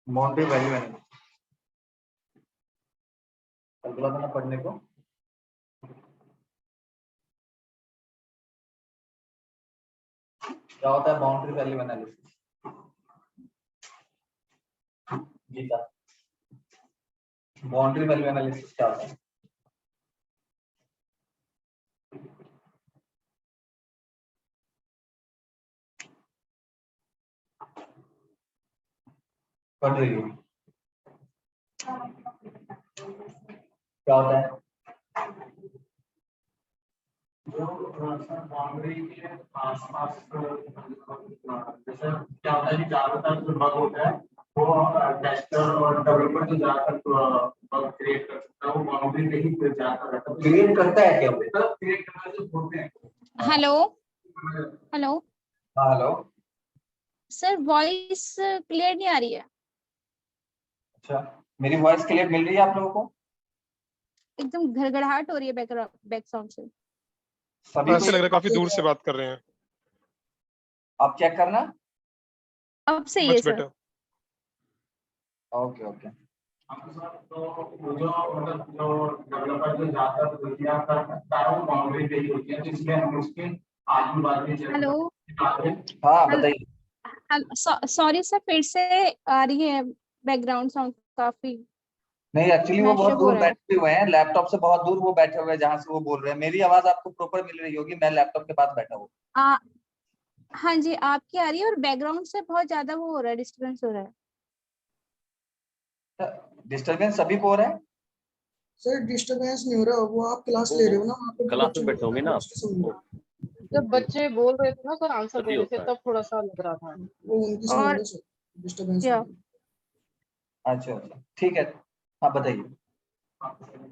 Boundary value analysis कल बोला था ना पढ़ने को। क्या होता है boundary value analysis? Geeta, boundary value analysis क्या होता है? पढ़ रही हो? क्या होता है? जो बाउंड्री के आसपास जैसे क्या होता है कि ज्यादातर जो बग होता है वो टेस्टर और डेवलपर जो ज्यादातर बग क्रिएट कर सकता है वो बाउंड्री पे ही ज्यादा रहता है। क्रिएट करता है क्या? मतलब क्रिएट करने से बोलते हैं। हेलो हेलो हाँ हेलो। सर, वॉइस क्लियर नहीं आ रही है। अच्छा, मेरी वॉइस क्लियर मिल रही है आप लोगों को? एकदम घड़घड़ाहट हो रही है बैक साउंड से। सभी ऐसे लग रहा है काफी दूर से बात कर रहे हैं। आप चेक करना। अब सही है much sir. Better. Okay okay. तो जो मतलब जो डेवलपर जो ज्यादातर गलतियां कर सकता है वो बाउंड्री पे ही होती है, तो इसलिए हम उसके आजू बाजू हेलो हाँ बताइए। सॉरी सर, फिर से आ रही है बैकग्राउंड साउंड काफी। नहीं एक्चुअली वो बहुत मैशअप हो दूर रहा है। बैठे हुए हैं, लैपटॉप से बहुत दूर वो बैठे हुए हैं जहां से वो बोल रहे हैं। मेरी आवाज आपको प्रॉपर मिल रही होगी, मैं लैपटॉप के पास बैठा हूँ। हाँ जी, आपकी आ रही है और बैकग्राउंड से बहुत ज्यादा वो हो रहा है, डिस्टर्बेंस हो रहा है। डिस्टरबेंस सभी को हो रहा है? सर डिस्टरबेंस नहीं हो रहा, वो आप क्लास ले रहे हो ना, वहाँ पे क्लास बच्चे में बैठे होंगे ना आप। जब बच्चे बोल रहे थे ना सर, आंसर दे तभी रहे थे, होता है। तब थोड़ा सा लग रहा था। वो उनकी और साउंड है सर, डिस्टरबेंस क्या? नहीं अच्छा अच्छा ठीक है, हाँ बताइए।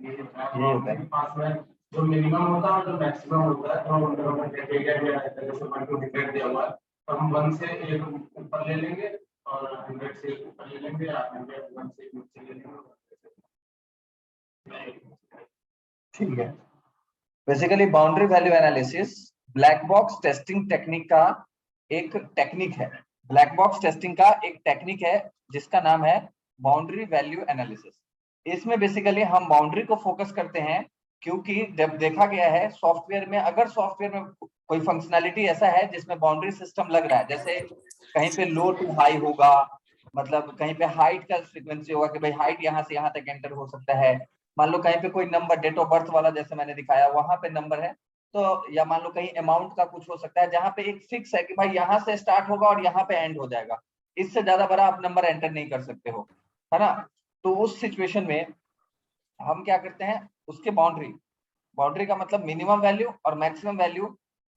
यही होता है पास में जो मिनिमम होता है और जो मैक्सिमम होता है, तो मतलब क्राइटेरिया दिया रहता है, जैसे 1 to 100 दिया हुआ है, तो हम 1 से 1 ऊपर ले लेंगे और 100 से 1 ऊपर ले लेंगे या 100 1 से नीचे ले लेंगे। ठीक है, basically boundary value analysis black box testing technique का एक टेक्निक है। ब्लैक बॉक्स टेस्टिंग का एक टेक्निक है जिसका नाम है बाउंड्री वैल्यू एनालिसिस। इसमें बेसिकली हम बाउंड्री को फोकस करते हैं, क्योंकि जब देखा गया है सॉफ्टवेयर में, अगर सॉफ्टवेयर में कोई फंक्शनैलिटी ऐसा है जिसमें बाउंड्री सिस्टम लग रहा है, जैसे कहीं पे लो टू हाई होगा, मतलब कहीं पे हाइट का फ्रीक्वेंसी होगा कि भाई हाइट यहाँ से यहाँ तक एंटर हो सकता है, मान लो कहीं पे कोई नंबर डेट ऑफ बर्थ वाला जैसे मैंने दिखाया वहां पे नंबर है, तो या मान लो कहीं अमाउंट का कुछ हो सकता है जहां पे एक फिक्स है कि भाई यहाँ से स्टार्ट होगा और यहाँ पे एंड हो जाएगा, इससे ज्यादा बड़ा आप नंबर एंटर नहीं कर सकते हो, है ना। तो उस सिचुएशन में हम क्या करते हैं, उसके बाउंड्री, बाउंड्री का मतलब मिनिमम वैल्यू और मैक्सिमम वैल्यू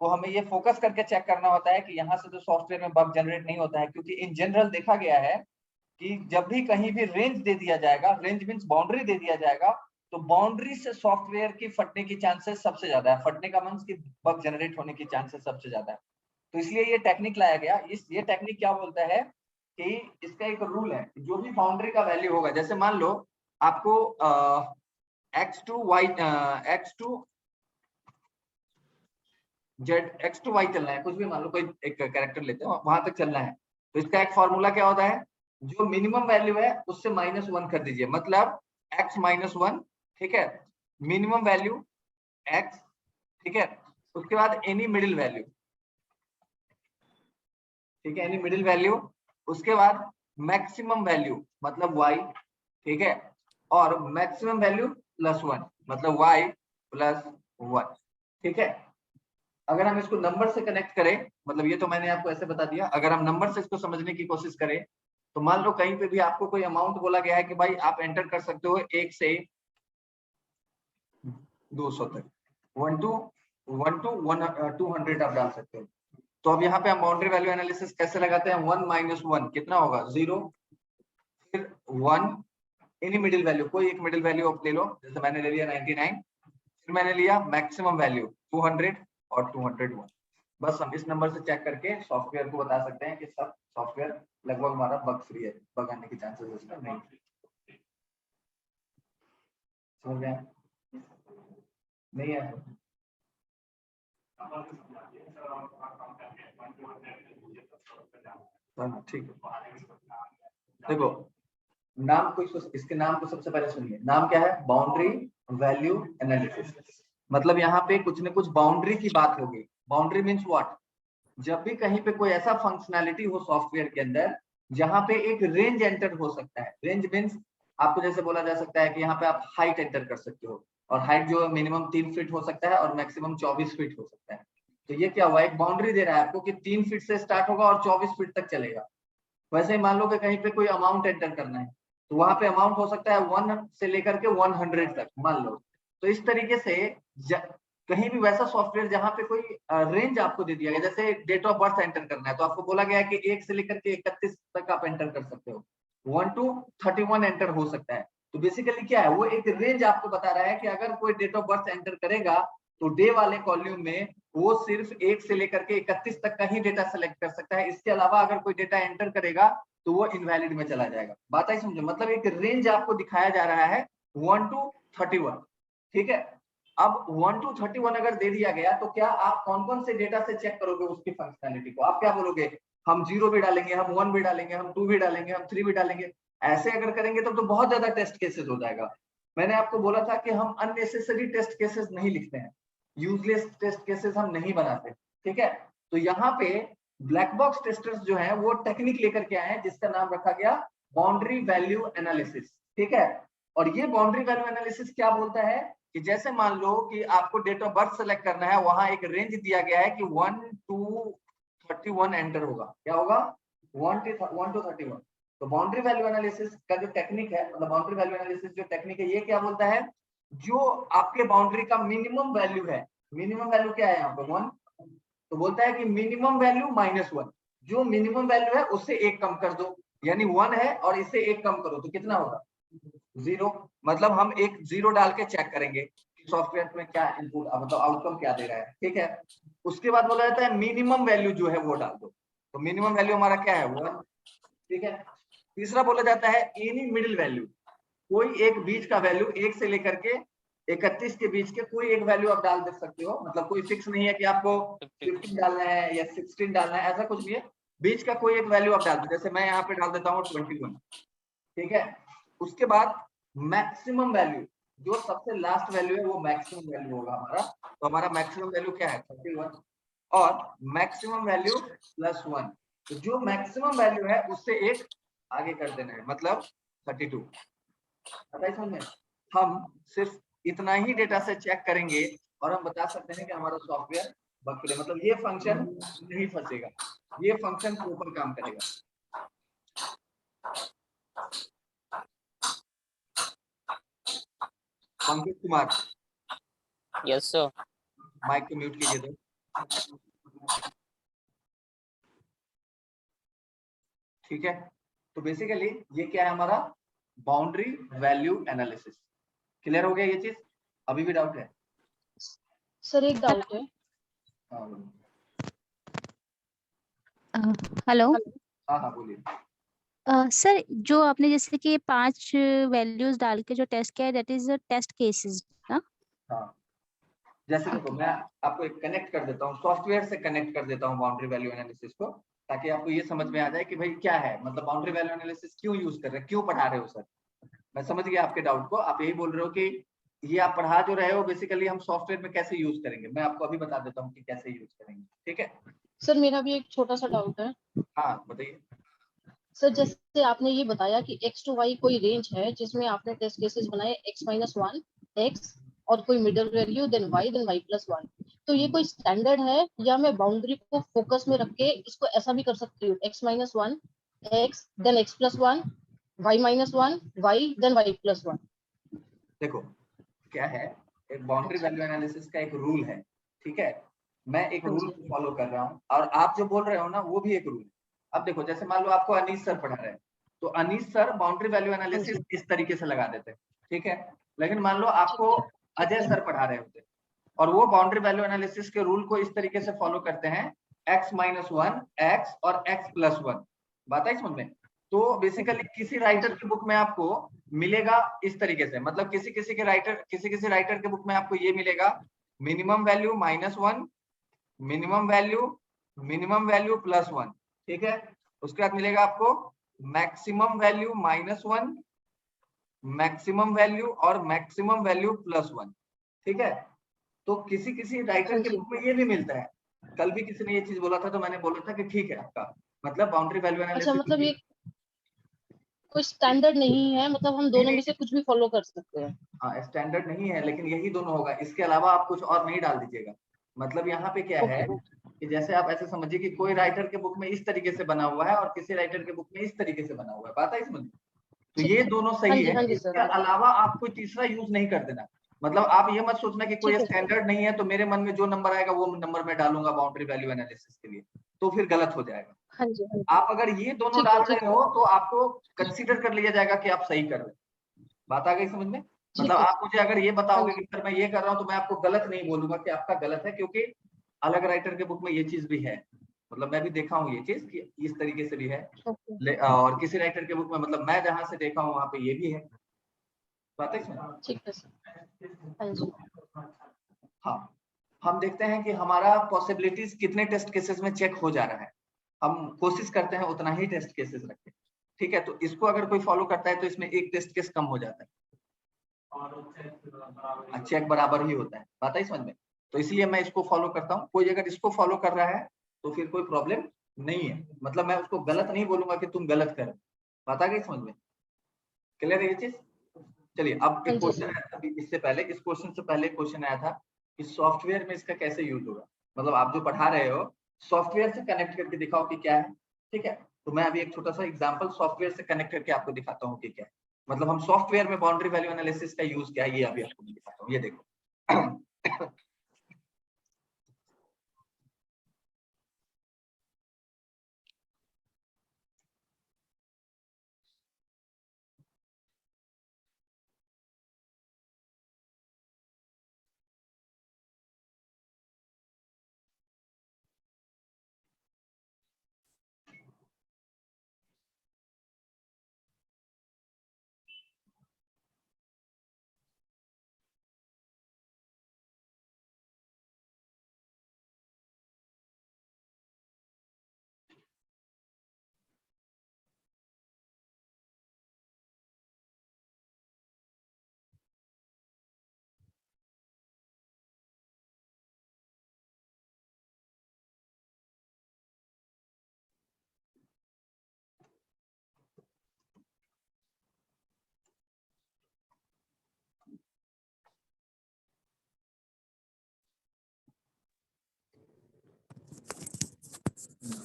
को हमें ये फोकस करके चेक करना होता है कि यहाँ से जो सॉफ्टवेयर में बग जनरेट नहीं होता है, क्योंकि इन जनरल देखा गया है कि जब भी कहीं भी रेंज दे दिया जाएगा, रेंज मींस बाउंड्री दे दिया जाएगा, तो बाउंड्री से सॉफ्टवेयर की फटने की चांसेस सबसे ज्यादा है, फटने का मींस की बग जनरेट होने की चांसेस सबसे ज्यादा है। तो इसलिए ये टेक्निक लाया गया। ये टेक्निक क्या बोलता है कि इसका एक रूल है, जो भी बाउंड्री का वैल्यू होगा, जैसे मान लो आपको x2 y x2 z x2 y चलना है, कुछ भी मान लो कोई एक कैरेक्टर लेते हो, वहां तक चलना है, तो इसका एक फॉर्मूला क्या होता है, जो मिनिमम वैल्यू है उससे -1 कर दीजिए, मतलब x -1, ठीक है, मिनिमम वैल्यू x, ठीक है, उसके बाद एनी मिडिल वैल्यू, ठीक है, एनी मिडिल वैल्यू, उसके बाद मैक्सिमम वैल्यू मतलब y, ठीक है, और मैक्सिमम वैल्यू +1 मतलब y +1, ठीक है। अगर हम इसको नंबर से कनेक्ट करें, मतलब ये तो मैंने आपको ऐसे बता दिया, अगर हम नंबर से इसको समझने की कोशिश करें, तो मान लो कहीं पे भी आपको कोई अमाउंट बोला गया है कि भाई आप एंटर कर सकते हो 1 से 200 तक, 1 to 200 आप डाल सकते हो। तो अब यहाँ पे हम बाउंड्री वैल्यू एनालिसिस कैसे लगाते हैं, 1 - 1 कितना होगा, 0, फिर 1, एनी मिडिल वैल्यू, कोई एक मिडिल वैल्यू आप ले लो, जैसे मैंने ले लिया 99, फिर मैंने लिया मैक्सिमम वैल्यू 200 और 201। बस हम इस नंबर से चेक करके सॉफ्टवेयर को बता सकते हैं कि सब सॉफ्टवेयर लगभग हमारा बग फ्री है, बग आने की चांसेस इसमें नहीं। समझ गए? नहीं है? हाँ ठीक है, देखो नाम इसके नाम को सबसे पहले सुनिए। नाम क्या है? Boundary value analysis. मतलब यहाँ पे कुछ न कुछ बाउंड्री की बात होगी। Boundary means what? जब भी कहीं पे कोई ऐसा फंक्शनैलिटी हो सॉफ्टवेयर के अंदर जहां पे एक रेंज एंटर हो सकता है। रेंज मीन्स आपको जैसे बोला जा सकता है कि यहाँ पे आप हाइट एंटर कर सकते हो, और हाइट जो मिनिमम 3 फीट हो सकता है और मैक्सिमम 24 फीट हो सकता है। तो ये क्या हुआ? एक बाउंड्री दे रहा है आपको कि 3 फीट से स्टार्ट होगा और 24 फीट तक चलेगा। वैसे ही मान लो कि कहीं पे कोई अमाउंट एंटर करना है, तो वहां पे अमाउंट हो सकता है 1 से लेकर के 100 तक मान लो। तो इस तरीके से कहीं भी वैसा सॉफ्टवेयर जहां पे कोई रेंज आपको दे दिया गया, जैसे डेट ऑफ बर्थ एंटर करना है तो आपको बोला गया है कि 1 से लेकर के 31 तक आप एंटर कर सकते हो, 1 to 31 एंटर हो सकता है। तो बेसिकली क्या है? वो एक रेंज आपको बता रहा है कि अगर कोई डेट ऑफ बर्थ एंटर करेगा तो डे वाले कॉलम में वो सिर्फ 1 से लेकर के 31 तक का ही डेटा सेलेक्ट कर सकता है। इसके अलावा अगर कोई डेटा एंटर करेगा तो वो इनवैलिड में चला जाएगा। बात आई समझो? मतलब एक रेंज आपको दिखाया जा रहा है 1 to 31। ठीक है, अब 1 to 31 अगर दे दिया गया तो क्या आप कौन कौन से डेटा से चेक करोगे उसकी फंक्शनैलिटी को? आप क्या बोलोगे? हम 0 भी डालेंगे, हम 1 भी डालेंगे, हम 2 भी डालेंगे, हम 3 भी डालेंगे। ऐसे अगर करेंगे तो बहुत ज्यादा टेस्ट केसेस हो जाएगा। मैंने आपको बोला था कि हम अननेसेसरी टेस्ट केसेस नहीं लिखते हैं, यूजलेस टेस्ट केसेस हम नहीं बनाते। ठीक है, तो यहाँ पे ब्लैक बॉक्स टेस्टर्स जो है वो टेक्निक लेकर के आए हैं जिसका नाम रखा गया बाउंड्री वैल्यू एनालिसिस। ठीक है, और ये बाउंड्री वैल्यू एनालिसिस क्या बोलता है कि जैसे मान लो कि आपको डेट ऑफ बर्थ सेलेक्ट करना है, वहां एक रेंज दिया गया है कि 1 to 31 एंटर होगा। क्या होगा? 1 to 31। तो बाउंड्री वैल्यू एनालिसिस का जो टेक्निक है, मतलब बाउंड्री वैल्यू एनालिसिस जो टेक्निक है, ये क्या बोलता है? जो आपके बाउंड्री का मिनिमम वैल्यू है, मिनिमम वैल्यू क्या है यहाँ पे? 1। तो बोलता है कि मिनिमम वैल्यू -1, जो मिनिमम वैल्यू है उससे 1 कम कर दो, यानी 1 है और इससे 1 कम करो तो कितना होगा? 0। मतलब हम एक 0 डाल के चेक करेंगे सॉफ्टवेयर में क्या इनपुट, मतलब आउटकम क्या दे रहा है। ठीक है, उसके बाद बोला जाता है मिनिमम वैल्यू जो है वो डाल दो। तो मिनिमम वैल्यू हमारा क्या है? 1। ठीक है, तीसरा बोला जाता है एनी मिडिल वैल्यू, कोई एक बीच का वैल्यू 1 से लेकर के 31 के बीच के कोई एक वैल्यू आप डाल दे सकते हो। मतलब कोई फिक्स नहीं है कि आपको 15 डालना है या 16 डालना है, ऐसा कुछ भी है। बीच का कोई एक वैल्यू आप डाल दो, जैसे मैं यहाँ पे डाल देता हूँ 21। ठीक है, उसके बाद मैक्सिमम वैल्यू, जो सबसे लास्ट वैल्यू है वो मैक्सिमम वैल्यू होगा हमारा। तो हमारा मैक्सिमम वैल्यू क्या है? 31, और मैक्सिमम वैल्यू +1। तो जो मैक्सिमम वैल्यू है उससे एक आगे कर देना है, मतलब 32। पता है समझ में? हम सिर्फ इतना ही डेटा से चेक करेंगे और हम बता सकते हैं कि हमारा सॉफ्टवेयर बग फ्री, मतलब ये फंक्शन नहीं फंसेगा, ये फंक्शन प्रॉपर काम करेगा। Pankaj Kumar, yes sir. Mike को म्यूट कीजिए तो। ठीक है, तो बेसिकली ये क्या है हमारा? Boundary value analysis. क्लियर हो गया ये चीज? अभी भी डाउट है? सर एक डाउट है। हाँ बोलिए। हेलो हाँ हाँ बोलिए। सर, जो आपने जैसे कि 5 वैल्यूज डाल के जो टेस्ट किया है, दैट इज टेस्ट केसेस ना? हाँ, जैसे देखो मैं आपको एक कनेक्ट कर देता हूँ, सॉफ्टवेयर से कनेक्ट कर देता हूँ बाउंड्री वैल्यू एनालिसिस को, ताकि आपको ये समझ में आ जाए कि भाई क्या है, मतलब बाउंड्री वैल्यू एनालिसिस क्यों यूज कर रहे हैं, क्यों पढ़ा रहे हो सर। मैं समझ गया आपके डाउट को। आप यही बोल रहे हो कि ये आप पढ़ा जो रहे हो बेसिकली हम सॉफ्टवेयर में कैसे यूज करेंगे। मैं आपको अभी बता देता हूँ कि कैसे यूज करेंगे। ठीक है सर मेरा भी एक छोटा सा डाउट है। हाँ बताइए। सर जैसे आपने ये बताया कि x to y कोई रेंज है जिसमें आपने टेस्ट केसेस बनाए x-1 x और कोई middle value then y plus 1। तो ये कोई स्टैंडर्ड है या मैं बाउंड्री को फोकस में रख के इसको ऐसा भी कर सकती हूँ? x-1 x then x plus 1 y-1 y then y plus 1। देखो क्या है, एक बाउंड्री वैल्यू एनालिसिस का एक रूल है। ठीक है, मैं एक रूल को फॉलो कर रहा हूँ और आप जो बोल रहे हो ना वो भी एक रूल है। अब देखो जैसे मान लो आपको अनीश सर पढ़ा रहे हैं, तो Anish sir boundary value analysis इस तरीके से लगा देते हैं। ठीक है, लेकिन मान लो आपको अजय सर पढ़ा रहे होते और वो बाउंड्री वैल्यू एनालिसिस के रूल को इस तरीके से फॉलो करते हैं, x-1 x और x प्लस 1। बात आई समझ में? तो बेसिकली किसी राइटर की बुक में आपको मिलेगा इस तरीके से, मतलब किसी किसी राइटर के बुक में आपको ये मिलेगा मिनिमम वैल्यू -1, मिनिमम वैल्यू +1। ठीक है, उसके बाद मिलेगा आपको मैक्सिमम वैल्यू -1 मैक्सिमम वैल्यू और मैक्सिमम वैल्यू प्लस 1, ठीक है। तो किसी किसी राइटर के जी। बुक में ये भी मिलता है। कल भी किसी ने ये चीज बोला था, तो मैंने बोला था कि ठीक है आपका मतलब बाउंड्री वैल्यू अच्छा, एनालिसिस मतलब ये कोई स्टैंडर्ड नहीं है, मतलब हम दोनों में से कुछ भी फॉलो कर सकते हैं। हाँ स्टैंडर्ड नहीं है, लेकिन यही दोनों होगा, इसके अलावा आप कुछ और नहीं डाल दीजिएगा। मतलब यहाँ पे क्या है ओके। कि जैसे आप ऐसे समझिए कि कोई राइटर के बुक में इस तरीके से बना हुआ है और किसी राइटर के बुक में इस तरीके से बना हुआ है, बात है इसमें। तो ठीक ये है। दोनों हाँ सही जी, है, हाँ जी सर, इसके हाँ जी। अलावा आप कोई तीसरा यूज नहीं कर देना। मतलब आप ये मत सोचना कि कोई ठीक है सर। स्टैंडर्ड नहीं है तो मेरे मन में जो नंबर आएगा वो नंबर मैं डालूंगा बाउंड्री वैल्यू एनालिसिस के लिए, तो फिर गलत हो जाएगा। हाँ जी, हाँ जी। आप अगर ये दोनों ठीक है, डाल ठीक रहे है, हो तो आपको कंसीडर कर लिया जाएगा कि आप सही कर रहे हैं। बात आ गई समझ में। मतलब ठीक है। आप मुझे अगर ये हाँ बताओगे जी। कि सर मैं ये कर रहा हूँ, तो मैं आपको गलत नहीं बोलूंगा कि आपका गलत है, क्योंकि अलग राइटर के बुक में ये चीज भी है। मतलब मैं भी देखा हूँ ये चीज कि इस तरीके से भी है, ओके। और किसी राइटर के बुक में मतलब मैं जहां से देखा हूँ वहां पे ये भी है। बात है इसमें। ठीक है सर। हाँ जी। हाँ, हम देखते हैं कि हमारा पॉसिबिलिटीज कितने टेस्ट केसेस में चेक हो जा रहा है। हम कोशिश करते हैं उतना ही टेस्ट केसेस रखें, ठीक है। तो इसको अगर कोई फॉलो करता है तो इसमें एक टेस्ट केस कम हो जाता है, चेक बराबर ही होता है। बात है समझ में। तो इसलिए मैं इसको फॉलो करता हूँ। कोई अगर इसको फॉलो कर रहा है तो फिर कोई प्रॉब्लम नहीं है। मतलब मैं उसको गलत नहीं बोलूंगा कि तुम गलत कर। बात आ गई समझ में। क्लियर है ये चीज। चलिए अब हाँ एक जी क्वेश्चन सर। आया था अभी, इससे पहले इस क्वेश्चन से पहले क्वेश्चन आया था कि सॉफ्टवेयर में इसका कैसे यूज होगा। मतलब आप जो पढ़ा रहे हो सॉफ्टवेयर से कनेक्ट करके दिखाओ कि क्या है, ठीक है। तो मैं अभी एक छोटा सा एग्जांपल सॉफ्टवेयर से कनेक्ट करके आपको दिखाता हूँ कि क्या है। मतलब हम सॉफ्टवेयर में बाउंड्री वैल्यू एनालिसिस का यूज क्या है, ये अभी आपको दिखाता हूँ। ये देखो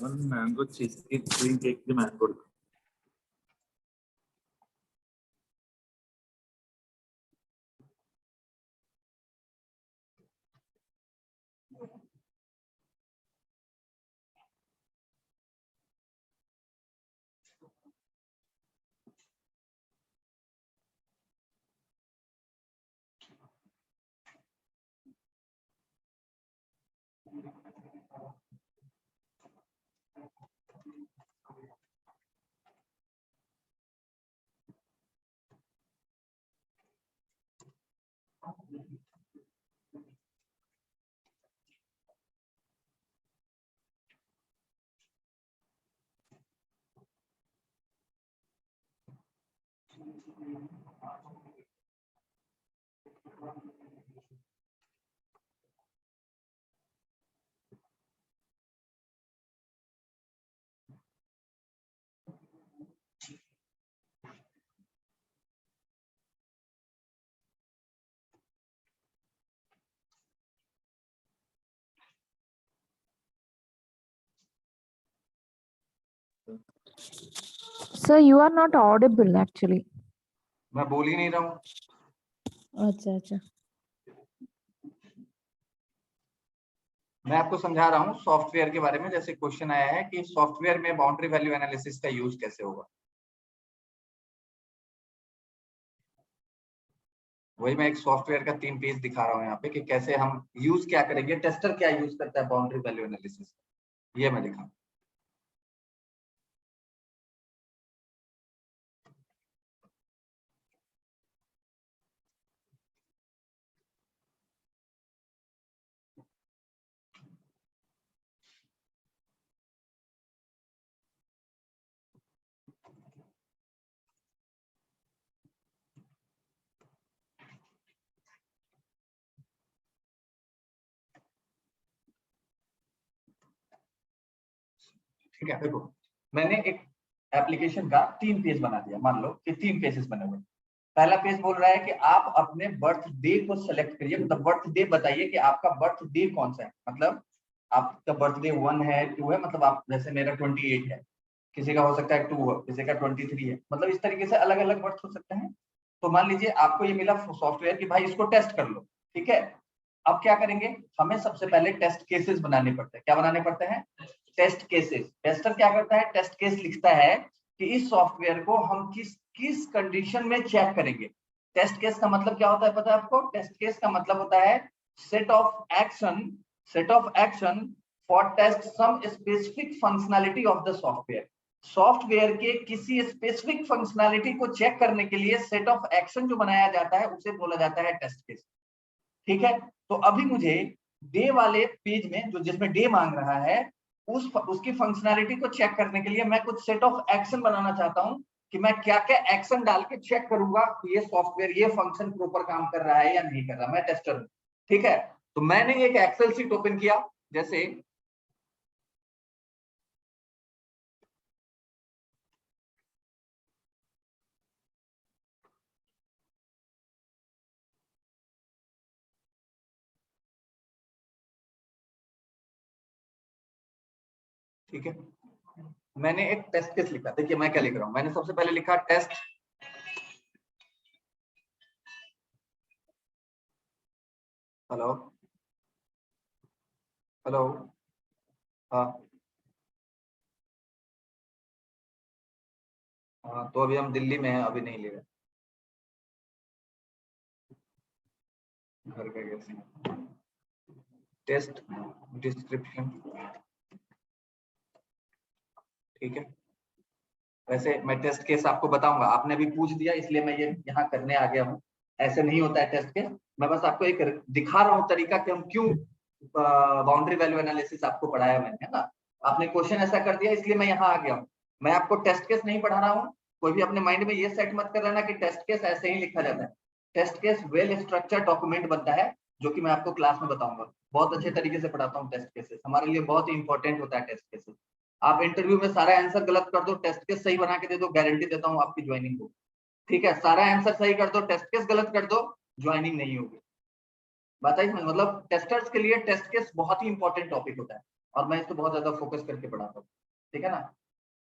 One mango cheesecake, green cake, the mango. Sir, you are not audible actually. मैं बोल ही नहीं रहा हूँ। अच्छा अच्छा। मैं आपको समझा रहा हूँ सॉफ्टवेयर के बारे में। जैसे क्वेश्चन आया है कि सॉफ्टवेयर में बाउंड्री वैल्यू एनालिसिस का यूज कैसे होगा, वही मैं एक सॉफ्टवेयर का 3 पेज दिखा रहा हूँ यहाँ पे कि कैसे हम यूज क्या करेंगे, टेस्टर क्या यूज करता है बाउंड्री वैल्यू एनालिसिस, ये मैं दिखा। ठीक है, देखो मैंने एक एप्लीकेशन का 3 पेज बना दिया, मान लो कि 3 पेजेस बने हुए। पहला पेज बोल रहा है कि आप अपने बर्थडे को सेलेक्ट करिए, मतलब बर्थडे बताइए कि आपका बर्थडे कौन सा है, मतलब आपका बर्थडे 1 है 2 है, मतलब आप जैसे मेरा 28 है, किसी का हो सकता है 2 हो, किसी का 23 है, मतलब इस तरीके से अलग अलग बर्थ हो सकते हैं। तो मान लीजिए आपको ये मिला सॉफ्टवेयर कि भाई इसको टेस्ट कर लो, ठीक है। अब क्या करेंगे, हमें सबसे पहले टेस्ट केसेस बनाने पड़ते हैं। क्या बनाने पड़ते हैं? Test cases. टेस्टर क्या करता है, टेस्ट केस लिखता है कि इस सॉफ्टवेयर को हम किस किस कंडीशन में चेक करेंगे। टेस्ट केस का मतलब क्या होता है पता है आपको? टेस्ट केस का मतलब होता है set of action for test some specific functionality of the software. Software के किसी स्पेसिफिक फंक्शनैलिटी को चेक करने के लिए सेट ऑफ एक्शन जो बनाया जाता है उसे बोला जाता है टेस्ट केस। ठीक है, तो अभी मुझे डे वाले पेज में जो जिसमें डे मांग रहा है उसकी फंक्शनैलिटी को चेक करने के लिए मैं कुछ सेट ऑफ एक्शन बनाना चाहता हूं कि मैं क्या क्या एक्शन डाल के चेक करूंगा कि ये सॉफ्टवेयर ये फंक्शन प्रॉपर काम कर रहा है या नहीं कर रहा। मैं टेस्टर हूं, ठीक है। तो मैंने एक एक्सेल शीट ओपन किया, जैसे ठीक है, मैंने एक टेस्ट केस लिखा। देखिए मैं क्या लिख रहा हूं, मैंने सबसे पहले लिखा टेस्ट हेलो हेलो हाँ हाँ, तो अभी हम दिल्ली में हैं, अभी नहीं ले रहे घर पे कैसे। टेस्ट डिस्क्रिप्शन, ठीक है। वैसे मैं टेस्ट केस आपको बताऊंगा, आपने अभी पूछ दिया इसलिए मैं ये यहाँ करने आ गया हूँ। ऐसे नहीं होता है टेस्ट केस, मैं बस आपको एक दिखा रहा हूँ तरीका कि हम क्यों बाउंड्री वैल्यू एनालिसिस आपको पढ़ाया मैंने, है ना। आपने क्वेश्चन ऐसा कर दिया इसलिए मैं यहाँ आ गया हूँ। मैं आपको टेस्ट केस नहीं पढ़ा रहा हूँ। कोई भी अपने माइंड में ये सेट मत कर लेना कि टेस्ट केस ऐसे ही लिखा जाता है। Test case well structured document बनता है, जो कि मैं आपको क्लास में बताऊंगा। बहुत अच्छे तरीके से पढ़ाता हूँ टेस्ट केसेस, हमारे लिए बहुत ही इंपॉर्टेंट होता है टेस्ट केसेस। आप इंटरव्यू में सारा आंसर गलत कर दो, टेस्ट केस सही बना के दे दो, गारंटी देता हूँ आपकी ज्वाइनिंग हो। ठीक है, सारा आंसर सही कर दो, टेस्ट केस गलत कर दो, ज्वाइनिंग नहीं होगी। बताइए, मतलब टेस्टर्स के लिए टेस्ट केस बहुत ही इंपॉर्टेंट टॉपिक होता है और मैं इसको बहुत ज्यादा फोकस करके पढ़ाता हूँ, ठीक है ना।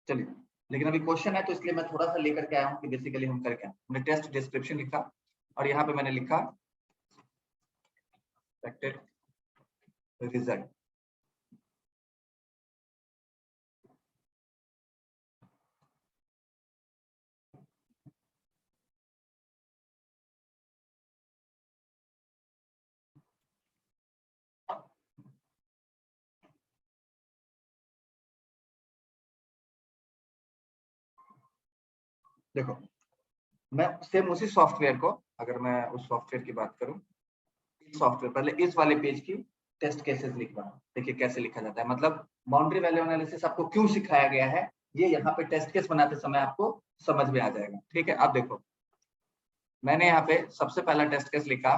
चलिए, लेकिन अभी क्वेश्चन है तो इसलिए मैं थोड़ा सा लेकर के आया हूँ कि बेसिकली हम कर क्या। हमने टेस्ट डिस्क्रिप्शन लिखा और यहाँ पे मैंने लिखा एक्सपेक्टेड रिजल्ट। देखो, मैं सेम उसी सॉफ्टवेयर को, अगर मैं उस सॉफ्टवेयर की बात करूं, सॉफ्टवेयर पहले इस वाले पेज की टेस्ट केसेस लिख रहा हूं। देखिए कैसे लिखा जाता है, मतलब बाउंड्री वैल्यू एनालिसिस आपको क्यों सिखाया गया है, ये यहाँ पे टेस्ट केस बनाते समय आपको समझ में आ जाएगा। ठीक है, अब देखो मैंने यहाँ पे सबसे पहला टेस्ट केस लिखा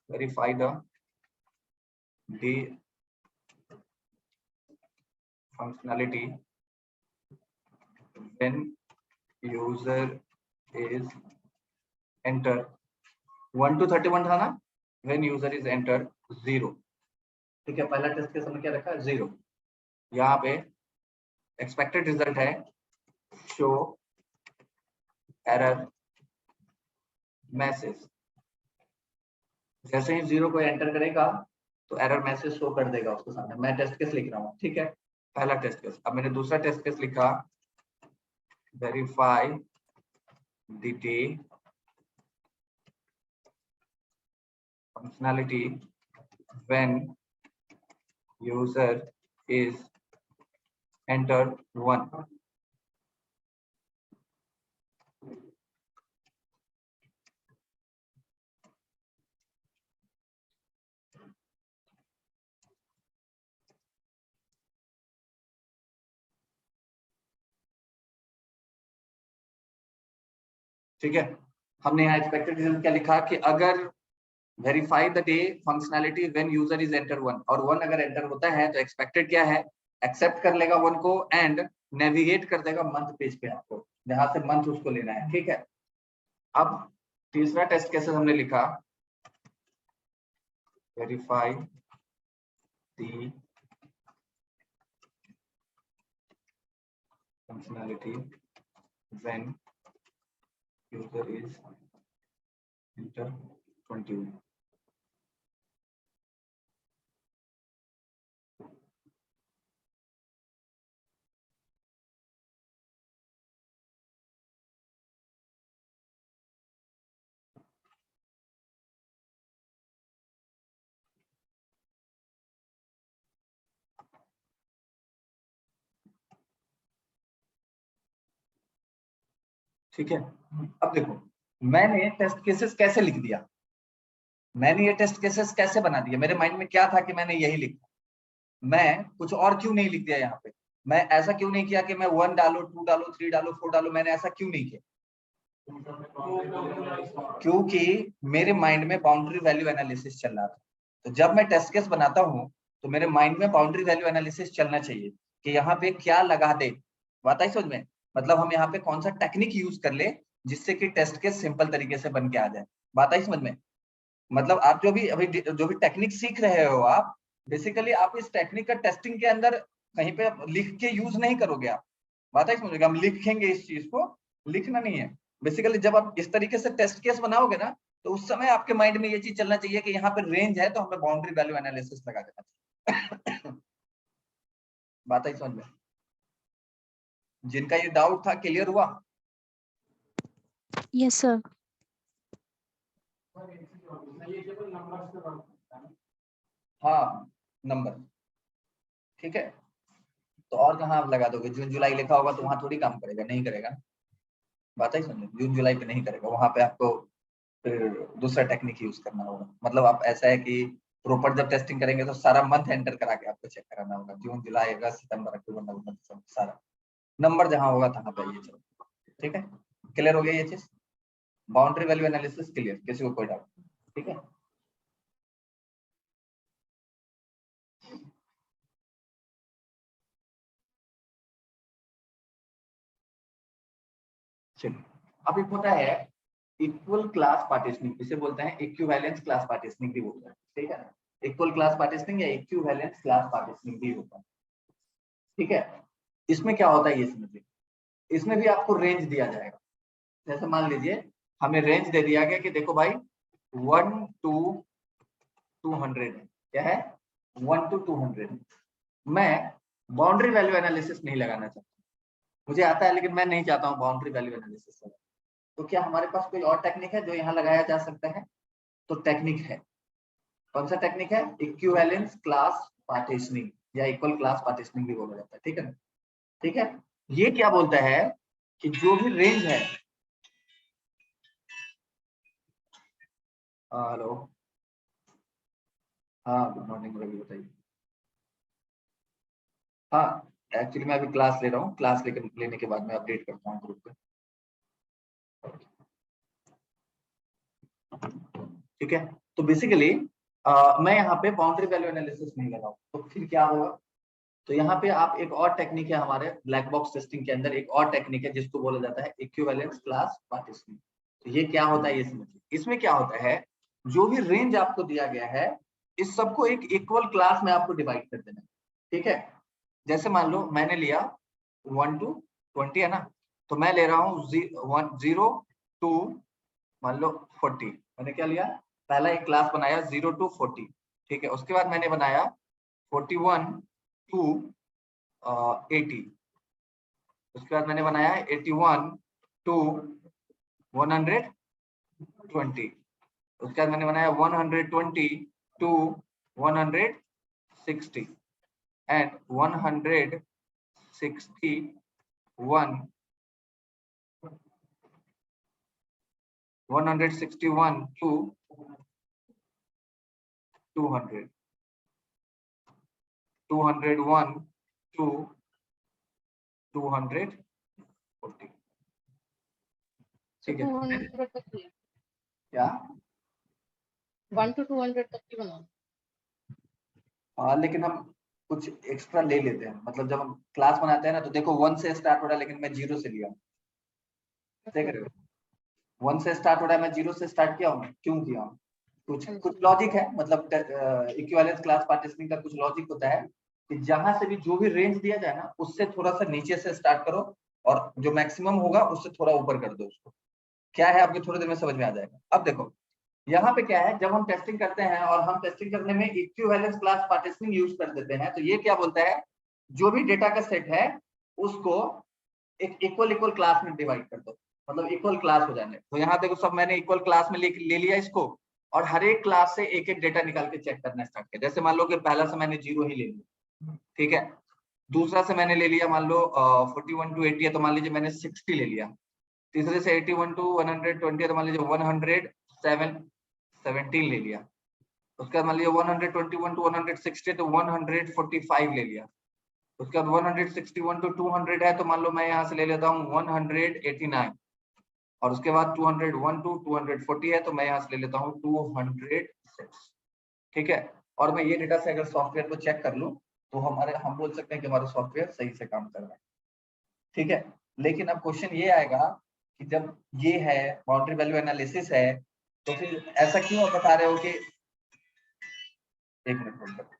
verify the functionality when user is enter 1 to 31 था ना, when user is enter 0। ठीक है, पहला टेस्ट केस हमने क्या रखा, 0। यहाँ पे एक्सपेक्टेड रिजल्ट है शो एरर मैसेज। जैसे ही 0 को एंटर करेगा तो एरर मैसेज शो कर देगा उसके सामने। मैं टेस्ट केस लिख रहा हूँ, ठीक है, पहला टेस्ट केस। अब मैंने दूसरा टेस्ट केस लिखा verify the day functionality when user is entered 1। ठीक है, हमने यहाँ एक्सपेक्टेड रिजल्ट क्या लिखा कि अगर verify the day functionality when user is enter 1, और 1 अगर एंटर होता है तो एक्सपेक्टेड क्या है, एक्सेप्ट कर लेगा 1 को एंड नेविगेट कर देगा मंथ पेज पे, आपको जहां से मंथ उसको लेना है। ठीक है, अब तीसरा टेस्ट केसेस हमने लिखा, verify the functionality when user is enter 21। ठीक है, अब देखो मैंने टेस्ट केसेस कैसे लिख दिया, मैंने ये टेस्ट केसेस कैसे बना दिया, मेरे माइंड में क्या था कि मैंने यही लिखा, मैं कुछ और क्यों नहीं लिख दिया यहाँ पे, मैं ऐसा क्यों नहीं किया कि मैं 1 डालो, 2 डालो, 3 डालो, 4 डालो, मैंने ऐसा क्यों नहीं किया, क्योंकि मेरे माइंड में बाउंड्री वैल्यू एनालिसिस चल रहा था। तो जब मैं टेस्ट केस बनाता हूँ तो मेरे माइंड में बाउंड्री वैल्यू एनालिसिस चलना चाहिए कि यहाँ पे क्या लगा दे, बात आई समझ में, मतलब हम यहाँ पे कौन सा टेक्निक यूज कर ले जिससे कि टेस्ट केस सिंपल तरीके से बन के आ जाए, बात आई समझ में। मतलब आप जो भी अभी जो भी टेक्निक सीख रहे हो, आप बेसिकली आप इस टेक्निक का टेस्टिंग के अंदर कहीं पे लिख के यूज नहीं करोगे आप, बात आई समझ, हम लिखेंगे इस चीज को, लिखना नहीं है। बेसिकली जब आप इस तरीके से टेस्ट केस बनाओगे ना तो उस समय आपके माइंड में ये चीज चलना चाहिए कि यहाँ पे रेंज है तो हमें बाउंड्री वैल्यू एनालिसिस लगा देना चाहिए। बात आई समझ में, जिनका ये डाउट था क्लियर हुआ? Yes sir. हाँ नंबर, ठीक है, तो और कहाँ आप लगा दोगे, जून जुलाई लिखा होगा तो वहां थोड़ी काम करेगा, नहीं करेगा, बात ही समझो, जून जुलाई पे नहीं करेगा, वहां पे आपको फिर दूसरा टेक्निक यूज करना होगा। मतलब आप ऐसा है कि प्रॉपर जब टेस्टिंग करेंगे तो सारा मंथ एंटर करा के आपको चेक कराना होगा, जून जुलाई अगस्त सितंबर अक्टूबर नवंबर दिसंबर, सारा नंबर जहां होगा तहां पे ये चलो। ठीक है, क्लियर हो गया ये चीज, बाउंड्री वैल्यू एनालिसिस क्लियर, किसी को कोई डाउट? ठीक है, चलिए अब एक होता है इक्वल क्लास पार्टीशनिंग, इसे बोलते हैं इक्विवेलेंस क्लास पार्टीशनिंग भी बोलते हैं। ठीक है, इक्वल क्लास पार्टीशनिंग या इक्विवेलेंस क्लास पार्टीशनिंग भी होता है। ठीक है, इसमें क्या होता है ये समझिए, इसमें भी आपको रेंज दिया जाएगा। जैसे मान लीजिए हमें रेंज दे दिया गया कि देखो भाई 1 to 200 है, क्या है 1 to 200। मैं बाउंड्री वैल्यू एनालिसिस नहीं लगाना चाहता, मुझे आता है लेकिन मैं नहीं चाहता हूँ बाउंड्री वैल्यू एनालिसिस, तो क्या हमारे पास कोई और टेक्निक है जो यहाँ लगाया जा सकता है? तो टेक्निक है, कौन सा टेक्निक है? इक्विवेलेंस क्लास पार्टीशनिंग या इक्वल क्लास पार्टीशनिंग भी बोला जाता है। ठीक है, ठीक है, ये क्या बोलता है कि जो भी रेंज है, हेलो, हाँ गुड मॉर्निंग रवि, बताइए। हाँ एक्चुअली मैं अभी क्लास ले रहा हूँ, क्लास लेने के बाद मैं अपडेट करता हूँ ग्रुप पे। ठीक है, तो बेसिकली मैं यहाँ पे बाउंड्री वैल्यू एनालिसिस नहीं लगाऊं तो फिर क्या होगा, तो यहाँ पे आप एक और टेक्निक है हमारे ब्लैक बॉक्स टेस्टिंग के अंदर, एक और टेक्निक है जिसको बोला जाता है इक्विवेलेंस क्लास पार्टीशनिंग। तो ये क्या होता है ये समझिए, इसमें क्या होता है, जो भी रेंज आपको दिया गया है इस सबको एक इक्वल क्लास में आपको डिवाइड कर देना है। ठीक है, जैसे मान लो मैंने लिया 1 to 20 है ना, तो मैं ले रहा हूँ 0 to मान लो 40, मैंने क्या लिया, पहला एक क्लास बनाया 0 to 40। ठीक है, उसके बाद मैंने बनाया 41 to 80, उसके बाद मैंने बनाया 81 to 120, उसके बाद मैंने बनाया 120 to 160 एंड 161 to 200, 201 to 240। ठीक है, 200 तक लिया। क्या 1 to 200 तक की बनाओ। हाँ, लेकिन हम कुछ एक्स्ट्रा ले लेते हैं, मतलब जब हम क्लास बनाते हैं ना तो देखो 1 से स्टार्ट हो रहा है लेकिन मैं 0 से लिया, देख रहे हो 1 से स्टार्ट हो रहा है, मैं 0 से स्टार्ट किया हूँ, क्यों किया हूँ? कुछ लॉजिक है, मतलब इक्विवेलेंस क्लास पार्टीशनिंग का कुछ लॉजिक होता है कि जहां से भी जो भी रेंज दिया जाए ना उससे थोड़ा सा नीचे से स्टार्ट करो और जो मैक्सिमम होगा उससे थोड़ा ऊपर कर दो उसको। क्या है आपको थोड़ी देर में समझ में आ जाएगा। अब देखो यहाँ पे क्या है, जब हम टेस्टिंग करते हैं और हम टेस्टिंग करने में इक्विवेलेंस क्लास पार्टीशनिंग यूज कर देते हैं, तो ये क्या बोलता है, जो भी डेटा का सेट है उसको एक इक्वल इक्वल क्लास में डिवाइड कर दो, मतलब इक्वल क्लास हो जाने। तो यहाँ देखो सब मैंने इक्वल क्लास में ले लिया इसको, और हर एक क्लास से एक एक डेटा निकाल के चेक करना स्टार्ट किया। जैसे मान लो कि पहला से मैंने 0 ही ले लिया, ठीक है, दूसरा से मैंने ले लिया मान लो 41 to 80 है तो मान लीजिए मैंने 60 ले लिया, तीसरे से 81 to 120 है तो मान लीजिए 117 ले लिया, उसके बाद मान लीजिए 121 to 160 तो 145 ले लिया, उसके बाद 161 to 200 है तो मान लो मैं यहाँ से ले लेता हूँ 189, और उसके बाद 201 to 240 है तो मैं यहाँ से ले लेता हूँ 206, ठीक है। और मैं ये डेटा से अगर सॉफ्टवेयर को चेक कर लूँ तो हम बोल सकते हैं कि हमारा सॉफ्टवेयर सही से काम कर रहा है, ठीक है। लेकिन अब क्वेश्चन ये आएगा कि जब ये है बाउंड्री वैल्यू एनालिसिस है तो फिर ऐसा क्यों आप बता रहे हो कि, एक मिनट होल्ड करो।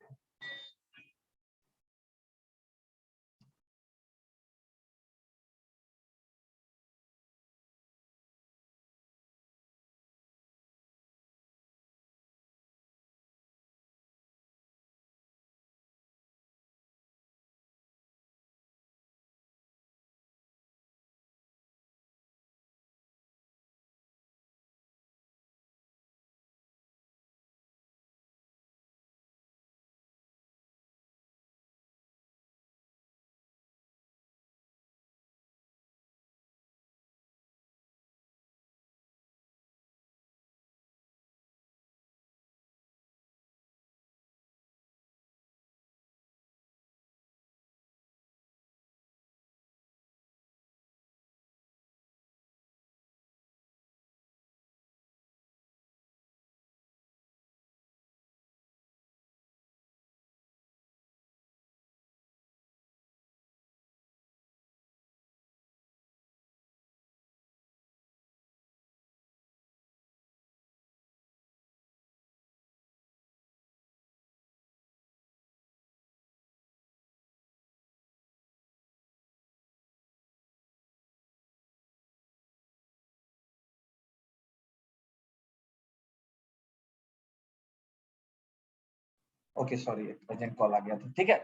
ओके सॉरी, अर्जेंट कॉल आ गया था, ठीक है।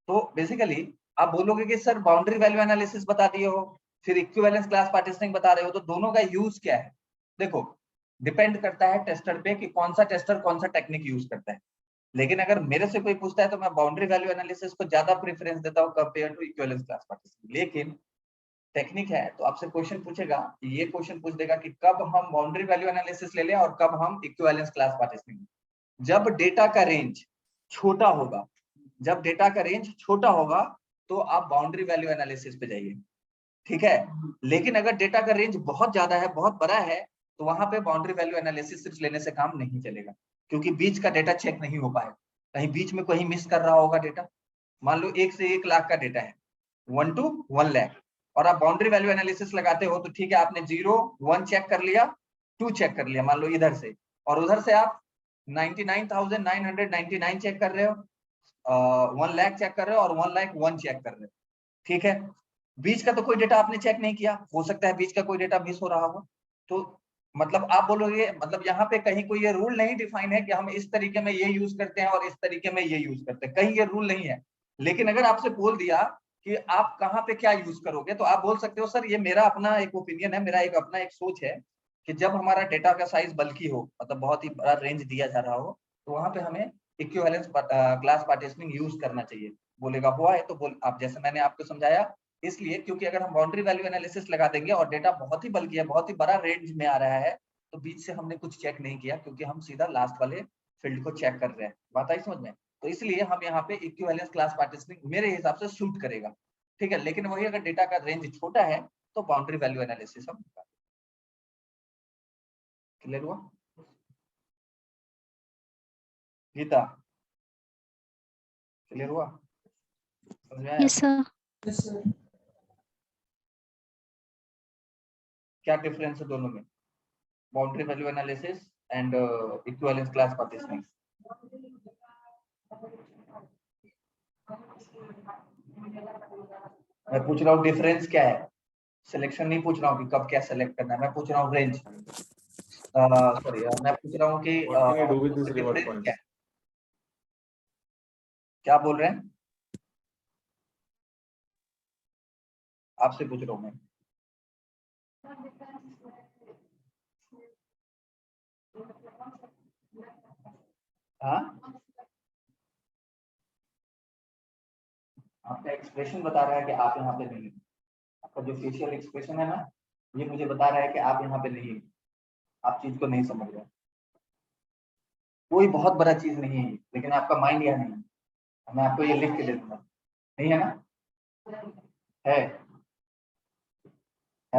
तो बेसिकली आप बोलोगे कि सर बाउंड्री वैल्यू एनालिसिस बता दिए हो, फिर इक्विवेलेंस क्लास पार्टीशनिंग बता रहे हो, तो दोनों का यूज क्या है? देखो डिपेंड करता है टेस्टर पे कि कौन सा टेस्टर कौन सा टेक्निक यूज करता है। लेकिन अगर मेरे से कोई पूछता है तो मैं बाउंड्री वैल्यू एनालिसिस को ज्यादा प्रेफरेंस देता हूँ compare to equivalence class partitioning. लेकिन टेक्निक है तो आपसे क्वेश्चन पूछेगा, ये क्वेश्चन पूछ देगा कि कब हम बाउंड्री वैल्यू एनालिसिस ले लें और कब हम इक्विवेलेंस क्लास पार्टीशनिंग। जब डेटा का रेंज छोटा होगा, जब डेटा का रेंज छोटा होगा तो आप बाउंड्री वैल्यू एनालिसिस पे जाइए, ठीक है। लेकिन अगर डेटा का रेंज बहुत ज्यादा है, बहुत बड़ा है, तो वहां पे बाउंड्री वैल्यू एनालिसिस सिर्फ लेने से काम नहीं चलेगा, क्योंकि बीच का डेटा चेक नहीं हो पाएगा, कहीं बीच में कहीं मिस कर रहा होगा डेटा। मान लो 1 से 1 लाख का डेटा है, 1 to 1 लाख, और आप बाउंड्री वैल्यू एनालिसिस लगाते हो तो ठीक है, आपने 0 1 चेक कर लिया, 2 चेक कर लिया मान लो इधर से, और उधर से आप 99,999 चेक कर रहे हो, 1 लाख चेक कर रहे हो और 1 लाख 1 चेक कर रहे हो, ठीक है। बीच का तो कोई डेटा आपने चेक नहीं किया, हो सकता है बीच का कोई डेटा मिस हो रहा हो, तो मतलब आप बोलोगे, मतलब यहाँ पे कहीं कोई ये रूल नहीं डिफाइन है कि हम इस तरीके में ये यूज करते हैं और इस तरीके में ये यूज करते हैं, कहीं ये रूल नहीं है। लेकिन अगर आपसे बोल दिया कि आप कहाँ पे क्या यूज करोगे, तो आप बोल सकते हो सर ये मेरा अपना एक ओपिनियन है, मेरा एक अपना एक सोच है कि जब हमारा डेटा का साइज बल्कि हो, मतलब बहुत ही बड़ा रेंज दिया जा रहा हो, तो वहां पे हमें इक्विवेलेंस क्लास पार्टीशनिंग यूज करना चाहिए। बोलेगा हुआ है तो बोल, आप जैसे मैंने आपको समझाया, इसलिए क्योंकि अगर हम बाउंड्री वैल्यू एनालिसिस लगा देंगे और डेटा बहुत ही बल्कि है, बहुत ही बड़ा रेंज में आ रहा है, तो बीच से हमने कुछ चेक नहीं किया, क्योंकि हम सीधा लास्ट वाले फील्ड को चेक कर रहे हैं। बात आई समझ में? तो इसलिए हम यहाँ पे इक्विवेलेंस क्लास पार्टीशनिंग मेरे हिसाब से सूट करेगा, ठीक है। लेकिन वही अगर डेटा का रेंज छोटा है तो बाउंड्री वैल्यू एनालिसिस हम क्लियर हुआ? गीता क्लियर हुआ, समझ में आया? Yes sir. Yes sir. क्या डिफरेंस है दोनों में, boundary value analysis and equivalence class partitioning? मैं पूछ रहा हूँ डिफरेंस क्या है, सिलेक्शन नहीं पूछ रहा हूँ कि कब क्या सेलेक्ट करना है, मैं पूछ रहा हूँ रेंज, सॉरी मैं पूछ रहा हूँ कि What can I do with this reward difference points? क्या है, क्या बोल रहे हैं, आपसे पूछ रहा हूँ मैं। हाँ, आपका एक्सप्रेशन बता रहा है कि आप यहाँ पे नहीं हैं। आपका जो फेशियल एक्सप्रेशन है ना, ये मुझे बता रहा है कि आप यहाँ पे नहीं हैं, आप चीज को नहीं समझ रहे। कोई बहुत बड़ा चीज नहीं है, लेकिन आपका माइंड यहाँ नहीं है। मैं आपको ये लिख के दे दूंगा, नहीं है ना? है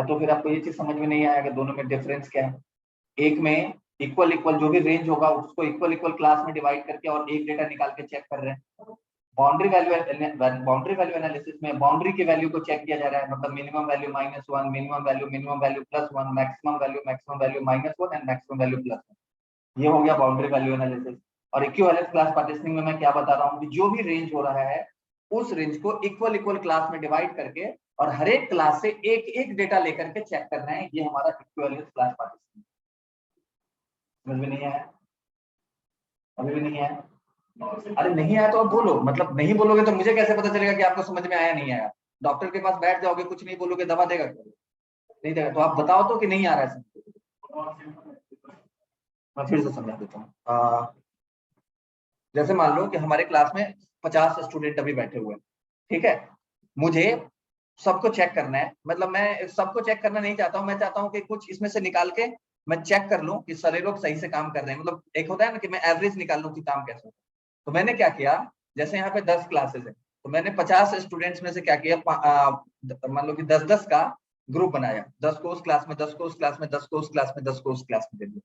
तो फिर आपको ये चीज समझ में नहीं आएगा दोनों में डिफरेंस क्या है। एक में इक्वल इक्वल जो भी रेंज होगा उसको इक्वल इक्वल क्लास में डिवाइड करके और एक डेटा निकाल के चेक कर रहे हैं। बाउंड्री वैल्यू एनालिसिस में बाउंड्री की वैल्यू को चेक किया जा रहा है, मतलब minimum value -1, minimum value +1, maximum value -1 and maximum value +1। ये हो गया बाउंड्री वैल्यू एनालिसिस। और इक्विवेलेंस क्लास पार्टीशनिंग में मैं क्या बता रहा हूँ कि जो भी रेंज हो रहा है उस रेंज को इक्वल इक्वल क्लास में डिवाइड करके और हर एक क्लास से एक एक डेटा लेकर के चेक कर रहे हैं। ये हमारा इक्विवेलेंस क्लास पार्टीशनिंग। समझ में नहीं आया? अभी भी नहीं आया? अरे नहीं आया तो आप बोलो, मतलब नहीं बोलोगे तो मुझे कैसे पता चलेगा कि आपको समझ में आया नहीं आया? डॉक्टर के पास बैठ जाओगे, कुछ नहीं बोलोगे, दवा देगा क्या? नहीं देगा। तो आप बताओ तो कि नहीं आ रहा है। मैं फिर से समझा देता हूँ। जैसे मान लो कि हमारे क्लास में 50 स्टूडेंट अभी बैठे हुए हैं, ठीक है? मुझे सबको चेक करना है, मतलब मैं सबको चेक करना नहीं चाहता हूँ, मैं चाहता हूँ कि कुछ इसमें से निकाल के मैं चेक कर लूं कि सारे लोग सही से काम कर रहे हैं। मतलब एक होता है ना कि मैं एवरेज निकाल लूं कि काम कैसे होता है। तो मैंने क्या किया, जैसे यहाँ पे 10 क्लासेस है तो मैंने 50 स्टूडेंट्स में से क्या किया, मान लो कि 10-10 का ग्रुप बनाया, 10 को उस क्लास में, 10 को उस क्लास में, 10 को उस क्लास में, 10 को उस क्लास में दे दिया।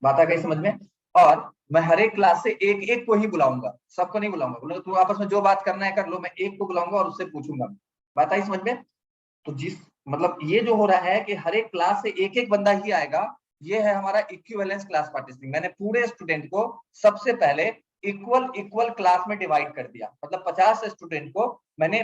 बात आ गई समझ में? और मैं हर एक क्लास से एक एक को ही बुलाऊंगा, सबको नहीं बुलाऊंगा। बोलो तू आपस में जो बात करना है कर लो, मैं एक को बुलाऊंगा और उससे पूछूंगा। बात आई समझ में? तो जिस मतलब ये जो हो रहा है कि हर एक क्लास से एक एक बंदा ही आएगा, ये है हमारा इक्विवेलेंस क्लास पार्टीशनिंग। मैंने पूरे स्टूडेंट को सबसे पहले इक्वल इक्वल क्लास में डिवाइड कर दिया, मतलब 50 स्टूडेंट को मैंने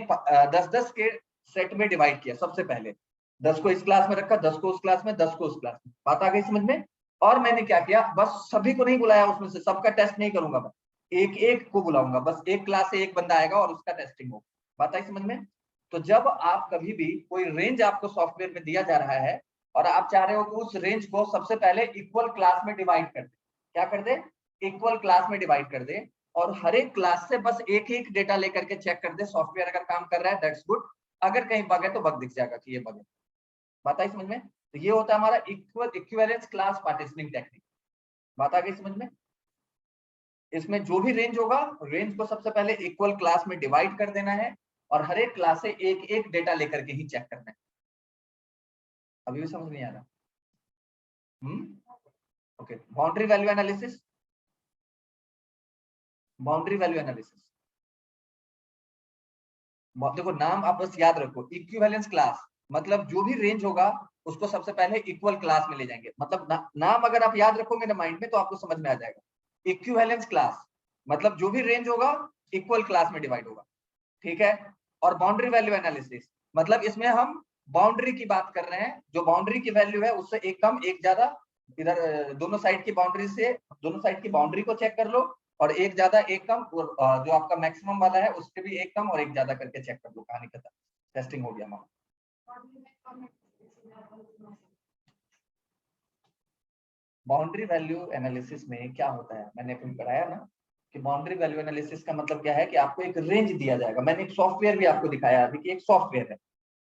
10-10 के सेट में डिवाइड किया। सबसे पहले 10 को इस क्लास में रखा, 10 को उस क्लास में, 10 को उस क्लास में। बात आ गई समझ में? और मैंने क्या किया, बस सभी को नहीं बुलाया, उसमें से सबका टेस्ट नहीं करूंगा, मैं एक एक को बुलाऊंगा। बस एक क्लास से एक बंदा आएगा और उसका टेस्टिंग होगा। बात आई समझ में? तो जब आप कभी भी कोई रेंज आपको सॉफ्टवेयर में दिया जा रहा है और आप चाह रहे हो कि उस रेंज को सबसे पहले इक्वल क्लास में डिवाइड कर दे, क्या कर दे, इक्वल क्लास में डिवाइड कर दे और हर एक क्लास से बस एक एक डेटा लेकर के चेक कर दे। सॉफ्टवेयर अगर काम कर रहा है दैट्स गुड, अगर कहीं बग है तो बग दिख जाएगा कि ये बग है। बात आई समझ में? तो ये होता है हमारा इक्विवेलेंस क्लास पार्टीशनिंग टेक्निक। बात आ गई समझ में? इसमें जो भी रेंज होगा, रेंज को सबसे पहले इक्वल क्लास में डिवाइड कर देना है और हर एक क्लास से एक एक डेटा लेकर के ही चेक करना है। अभी भी समझ नहीं आ रहा? Okay, boundary value analysis. Boundary value analysis देखो, नाम आप बस याद रखो, इक्विवेलेंस क्लास मतलब जो भी रेंज होगा उसको सबसे पहले इक्वल क्लास में ले जाएंगे। मतलब नाम अगर आप याद रखोगे ना माइंड में तो आपको समझ में आ जाएगा। इक्विवेलेंस क्लास मतलब जो भी रेंज होगा इक्वल क्लास में डिवाइड होगा, ठीक है? और बाउंड्री वैल्यू एनालिसिस मतलब इसमें हम बाउंड्री की बात कर रहे हैं, जो बाउंड्री की वैल्यू है उससे एक कम एक ज्यादा, इधर दोनों साइड की बाउंड्री से दोनों साइड की बाउंड्री को चेक कर लो और एक ज्यादा एक कम, और जो आपका मैक्सिमम वाला है उसके भी एक कम और एक ज्यादा करके चेक कर लो। कहानी खत्म, टेस्टिंग हो गया हमारा। बाउंड्री वैल्यू एनालिसिस में क्या होता है, मैंने अभी बताया ना कि बाउंड्री वैल्यू एनालिसिस का मतलब क्या है कि आपको एक रेंज दिया जाएगा। मैंने एक सॉफ्टवेयर भी आपको दिखाया अभी कि एक सॉफ्टवेयर है।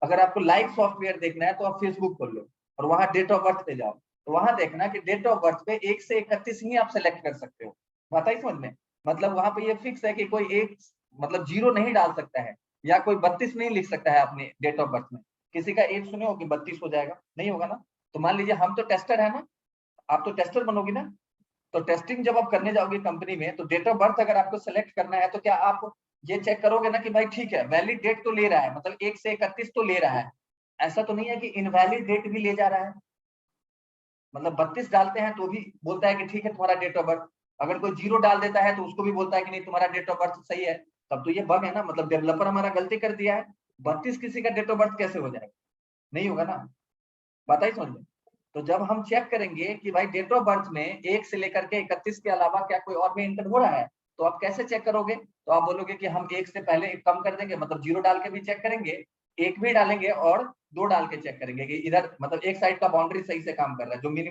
अगर आपको लाइव सॉफ्टवेयर देखना है तो आप फेसबुक खोल लो और वहां डेट ऑफ बर्थ पे जाओ, तो वहां देखना कि डेट ऑफ बर्थ पे 1 से 31 ही आप सेलेक्ट कर सकते हो। बात आई समझ में? मतलब वहां पे ये फिक्स है कि कोई एक मतलब 0 नहीं डाल सकता है या कोई 32 नहीं लिख सकता है अपने डेट ऑफ बर्थ में। किसी का एज सुने हो कि 32 हो जाएगा? नहीं होगा ना। तो मान लीजिए हम तो टेस्टर है ना, आप तो टेस्टर बनोगी ना, तो टेस्टिंग जब आप करने जाओगे कंपनी में, तो डेट ऑफ बर्थ अगर आपको सेलेक्ट करना है तो क्या आप ये चेक करोगे ना कि भाई ठीक है वैलिड डेट तो ले रहा है, मतलब 1 से 31 तो ले रहा है, ऐसा तो नहीं है कि इनवैलिड डेट भी ले जा रहा है। मतलब 32 डालते हैं तो भी बोलता है कि ठीक है तुम्हारा डेट ऑफ बर्थ, अगर कोई 0 डाल देता है तो उसको भी बोलता है कि नहीं तुम्हारा डेट ऑफ बर्थ सही है। तब तो ये बग है ना, मतलब डेवलपर हमारा गलती कर दिया है। 32 किसी का डेट ऑफ बर्थ कैसे हो जाएगा, नहीं होगा ना, बात आई समझ में। तो जब हम चेक करेंगे कि भाई डेट ऑफ बर्थ में 1 से लेकर के 31 के अलावा क्या कोई और भी एंटर हो रहा है, तो आप कैसे चेक करोगे, तो आप बोलोगे कि हम 1 से पहले एक कम कर देंगे, मतलब 0 डाल के भी चेक करेंगे, 1 भी डालेंगे और 2 डाल के चेक करेंगे कि इधर मतलब एक साइड का बाउंड्री सही से काम कर रहा है, जो मिनिमम